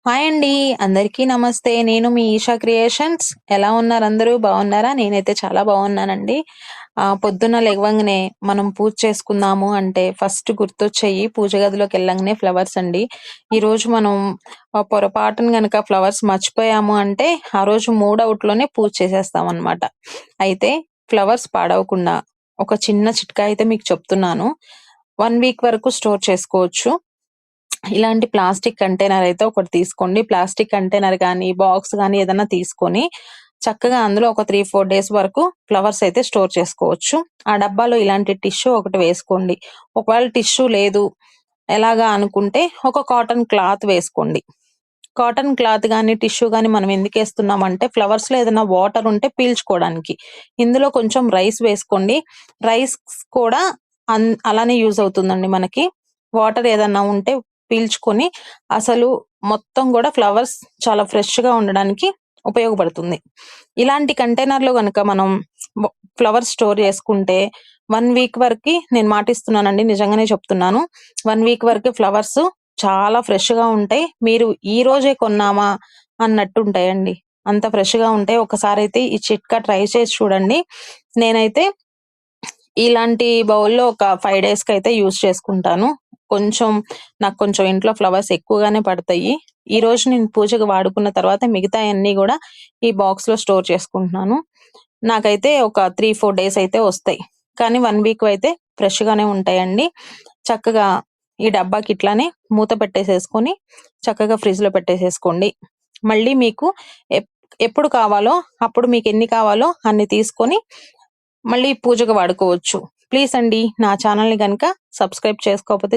Hi అండి. అందరికీ నమస్తే. నేను మీ ఈషా క్రియేషన్స్. ఎలా ఉన్నారు అందరూ? బాగున్నారా? నేనైతే చాలా బాగున్నానండి. పొద్దున్న లెగవంగానే మనం పూజ చేసుకుందాము అంటే ఫస్ట్ గుర్తొచ్చేయి పూజ గదిలోకెళ్ళంగానే ఫ్లవర్స్ అండి. ఈరోజు మనం పొరపాటున గనక ఫ్లవర్స్ మర్చిపోయాము అంటే ఆ రోజు మూడ్ అవుట్‌లోనే పూజ చేసేస్తామనమాట. అయితే ఫ్లవర్స్ పాడవకుండా ఒక చిన్న చిట్కా అయితే మీకు చెప్తున్నాను. 1 వీక్ వరకు స్టోర్ చేసుకోవచ్చు. ఇలాంటి ప్లాస్టిక్ కంటైనర్ అయితే ఒకటి తీసుకోండి. ప్లాస్టిక్ కంటైనర్ గానీ, బాక్స్ గానీ ఏదన్నా తీసుకొని చక్కగా అందులో ఒక 3, 4 డేస్ వరకు ఫ్లవర్స్ అయితే స్టోర్ చేసుకోవచ్చు. ఆ డబ్బాలో ఇలాంటి టిష్యూ ఒకటి వేసుకోండి. ఒకవేళ టిష్యూ లేదు ఎలాగా అనుకుంటే ఒక కాటన్ క్లాత్ వేసుకోండి. కాటన్ క్లాత్ గానీ, టిష్యూ గానీ మనం ఎందుకేస్తున్నామంటే ఫ్లవర్స్‌లో ఏదైనా వాటర్ ఉంటే పీల్చుకోవడానికి. ఇందులో కొంచెం రైస్ వేసుకోండి. రైస్ కూడా అలానే యూజ్ అవుతుందండి మనకి. వాటర్ ఏదన్నా ఉంటే పీల్చుకొని అసలు మొత్తం గూడా ఫ్లవర్స్ చాలా ఫ్రెష్‌గా ఉండడానికి ఉపయోగపడుతుంది. ఇలాంటి కంటైనర్‌లో గనక మనం వ ఫ్లవర్స్ స్టోర్ చేసుకుంటే 1 వీక్ వరకి నేను మాటిస్తున్నానండి. నిజంగానే చెప్తున్నాను. 1 వీక్ వరకు ఫ్లవర్స్ చాలా ఫ్రెష్‌గా ఉంటాయి. మీరు ఈ రోజే కొన్నామా అన్నట్టుంటాయండి. అంత ఫ్రెష్‌గా ఉంటాయి. ఒకసారైతే ఈ చిట్కా ట్రై చేసి చూడండి. నేనైతే ఇలాంటి బౌల్‌లో ఒక 5 డేస్‌కైతే యూజ్ చేసుకుంటాను. కొంచెం నాకు కొంచెం ఇంట్లో ఫ్లవర్స్ ఎక్కువగానే పడతాయి. ఈరోజు నేను పూజకి వాడుకున్న తర్వాత మిగతాయన్నీ గూడా ఈ బాక్స్‌లో స్టోర్ చేసుకుంటున్నాను. నాకైతే ఒక 3, 4 డేస్ అయితే వస్తాయి. కానీ 1 వీక్ అయితే ఫ్రెష్‌గానే ఉంటాయండి. చక్కగా ఈ డబ్బాకి ఇట్లానే మూత పెట్టేసేసుకొని చక్కగా ఫ్రిడ్జ్‌లో పెట్టేసేసుకోండి. మళ్ళీ మీకు ఎప్ ఎప్పుడు కావాలో అప్పుడు మీకెన్ని కావాలో అన్ని తీసుకొని మళ్ళీ పూజకు వాడుకోవచ్చు. ప్లీజ్ అండి నా ఛానెల్‌ని గనక సబ్స్క్రైబ్ చేసుకోకపోతే